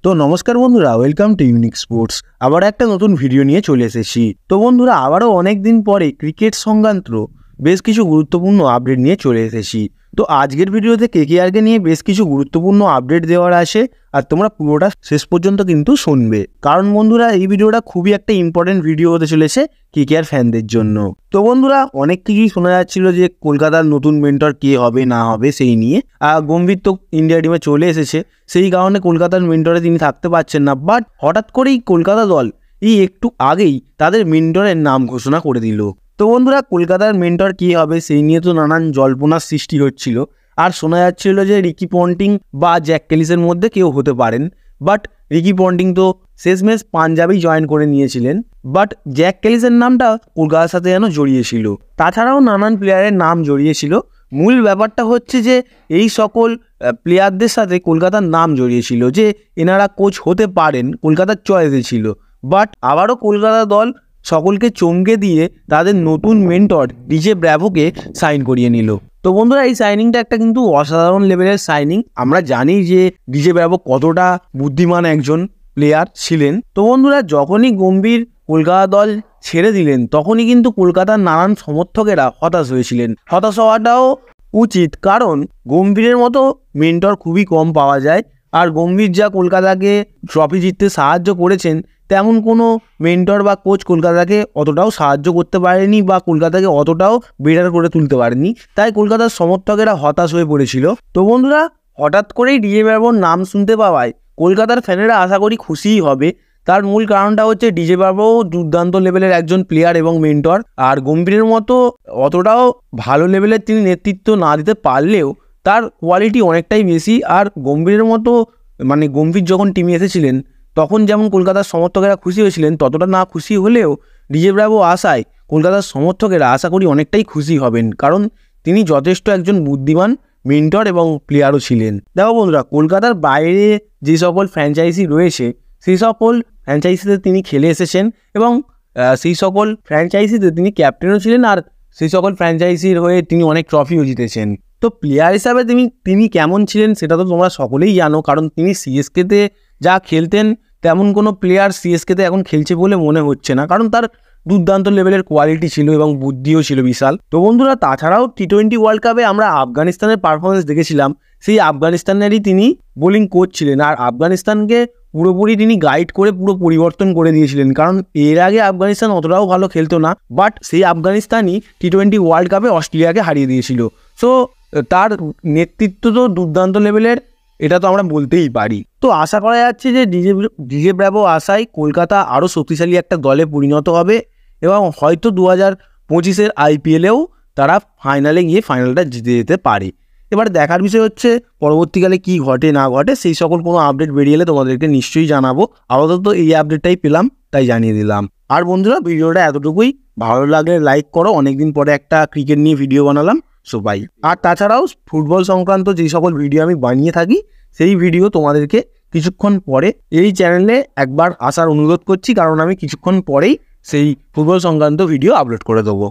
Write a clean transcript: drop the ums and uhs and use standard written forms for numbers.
তো নমস্কার বন্ধুরা, ওয়েলকাম টু ইউনিক স্পোর্টস। আবার একটা নতুন ভিডিও নিয়ে চলে এসেছি। তো বন্ধুরা, আবারও অনেক দিন পরে ক্রিকেট সংক্রান্ত বেশ কিছু গুরুত্বপূর্ণ আপডেট নিয়ে চলে এসেছি। তো আজকের ভিডিওতে কেকেআরকে নিয়ে বেশ কিছু গুরুত্বপূর্ণ আপডেট দেওয়ার আছে, আর তোমরা পুরোটা শেষ পর্যন্ত কিন্তু শুনবে, কারণ বন্ধুরা এই ভিডিওটা খুবই একটা ইম্পর্টেন্ট ভিডিও হতে চলেছে কেকেআর ফ্যানদের জন্য। তো বন্ধুরা, অনেক কিছুই শোনা যাচ্ছিল যে কলকাতার নতুন মেন্টর কে হবে না হবে সেই নিয়ে। গম্ভীর তো ইন্ডিয়া টিমে চলে এসেছে, সেই কারণে কলকাতার মেন্টরে তিনি থাকতে পারছেন না। বাট হঠাৎ করেই কলকাতা দল একটু আগেই তাদের মেন্টরের নাম ঘোষণা করে দিল। তো বন্ধুরা, কলকাতার মেন্টর কী হবে সেই নিয়ে তো নানান জল্পনার সৃষ্টি হচ্ছিল, আর শোনা যাচ্ছিল যে রিকি পন্টিং বা জ্যাক ক্যালিসের মধ্যে কেউ হতে পারেন। বাট রিকি পন্টিং তো শেষমেশ পাঞ্জাবেই জয়েন করে নিয়েছিলেন, বাট জ্যাক ক্যালিসের নামটা কলকাতার সাথে যেন জড়িয়েছিল। তাছাড়াও নানান প্লেয়ারের নাম জড়িয়েছিল। মূল ব্যাপারটা হচ্ছে যে এই সকল প্লেয়ারদের সাথে কলকাতার নাম জড়িয়েছিল যে এনারা কোচ হতে পারেন, কলকাতার চয়েসে ছিল। বাট আবারও কলকাতা দল সকলকে চমকে দিয়ে তাদের নতুন মেন্টর ডিজে ব্র্যাভোকে সাইন করিয়ে নিল। তো বন্ধুরা, এই সাইনিংটা একটা কিন্তু অসাধারণ লেভেলের সাইনিং। আমরা জানি যে ডিজে ব্র্যাভো কতটা বুদ্ধিমান একজন প্লেয়ার ছিলেন। তো বন্ধুরা, যখনই গম্ভীর কলকাতা দল ছেড়ে দিলেন তখনই কিন্তু কলকাতার নানান সমর্থকেরা হতাশ হয়েছিলেন। হতাশ হওয়াটাও উচিত, কারণ গম্ভীরের মতো মেন্টর খুবই কম পাওয়া যায়। আর গম্ভীর যা কলকাতাকে ট্রফি জিততে সাহায্য করেছেন, তেমন কোনো মেন্টর বা কোচ কলকাতাকে অতটাও সাহায্য করতে পারেনি বা কলকাতাকে অতটাও বেটার করে তুলতে পারেনি। তাই কলকাতার সমর্থকেরা হতাশ হয়ে পড়েছিল। তো বন্ধুরা, হঠাৎ করেই ডিজে ব্র্যাভোর নাম শুনতে পাওয়ায় কলকাতার ফ্যানেরা আশা করি খুশিই হবে। তার মূল কারণটা হচ্ছে ডিজে ব্র্যাভো দুর্দান্ত লেভেলের একজন প্লেয়ার এবং মেন্টর। আর গম্ভীরের মতো অতটাও ভালো লেভেলের তিনি নেতৃত্ব না দিতে পারলেও তার কোয়ালিটি অনেকটাই বেশি। আর গম্ভীরের মতো গম্ভীর যখন টিমে এসেছিলেন তখন যেমন কলকাতার সমর্থকেরা খুশি হয়েছিলেন, ততটা না খুশি হলেও ডিজে ব্র্যাভো আসায় কলকাতার সমর্থকেরা আশা করি অনেকটাই খুশি হবেন, কারণ তিনি যথেষ্ট একজন বুদ্ধিমান মেন্টর এবং প্লেয়ারও ছিলেন। দেখো বন্ধুরা, কলকাতার বাইরে যে সকল ফ্র্যাঞ্চাইজি রয়েছে সেই সকল ফ্র্যাঞ্চাইজিতে তিনি খেলে এসেছেন এবং সেই সকল ফ্র্যাঞ্চাইজিতে তিনি ক্যাপ্টেনও ছিলেন, আর সেই সকল ফ্র্যাঞ্চাইজির হয়ে তিনি অনেক ট্রফিও জিতেছেন। তো প্লেয়ার হিসাবে তিনি কেমন ছিলেন সেটা তো তোমরা সকলেই জানো, কারণ তিনি সিএসকেতে যা খেলতেন তেমন কোনো প্লেয়ার সিএসকেতে এখন খেলছে বলে মনে হচ্ছে না, কারণ তার দুর্দান্ত লেভেলের কোয়ালিটি ছিল এবং বুদ্ধিও ছিল বিশাল। তো বন্ধুরা, তাছাড়াও টি-20 ওয়ার্ল্ড কাপে আমরা আফগানিস্তানের পারফরমেন্স দেখেছিলাম, সেই আফগানিস্তানেরই তিনি বোলিং কোচ ছিলেন। আর আফগানিস্তানকে পুরোপুরি তিনি গাইড করে পুরো পরিবর্তন করে দিয়েছিলেন, কারণ এর আগে আফগানিস্তান অতটাও ভালো খেলতো না, বাট সেই আফগানিস্তানই টি-20 ওয়ার্ল্ড কাপে অস্ট্রেলিয়াকে হারিয়ে দিয়েছিল। সো তার নেতৃত্ব তো দুর্দান্ত লেভেলের, এটা তো আমরা বলতেই পারি। তো আশা করা যাচ্ছে যে ডিজে ব্র্যাভো আসায় কলকাতা আরও শক্তিশালী একটা দলে পরিণত হবে এবং হয়তো 2025-এর আইপিএলেও তারা ফাইনালে গিয়ে ফাইনালটা জিতে যেতে পারে। এবার দেখার বিষয় হচ্ছে পরবর্তীকালে কি ঘটে না ঘটে, সেই সকল কোনো আপডেট বেরিয়ে এলে তোমাদেরকে নিশ্চয়ই জানাবো। আপাতত এই আপডেটটাই পেলাম তাই জানিয়ে দিলাম। আর বন্ধুরা, ভিডিওটা এতটুকুই। ভালো লাগলে লাইক করো, অনেকদিন পরে একটা ক্রিকেট নিয়ে ভিডিও বানালাম সবাই। আর তাছাড়াও ফুটবল সংক্রান্ত যে সকল ভিডিও আমি বানিয়ে থাকি সেই ভিডিও তোমাদেরকে কিছুক্ষণ পরে এই চ্যানেলে একবার আসার অনুরোধ করছি, কারণ আমি কিছুক্ষণ পরেই সেই ফুটবল সংক্রান্ত ভিডিও আপলোড করে দেবো।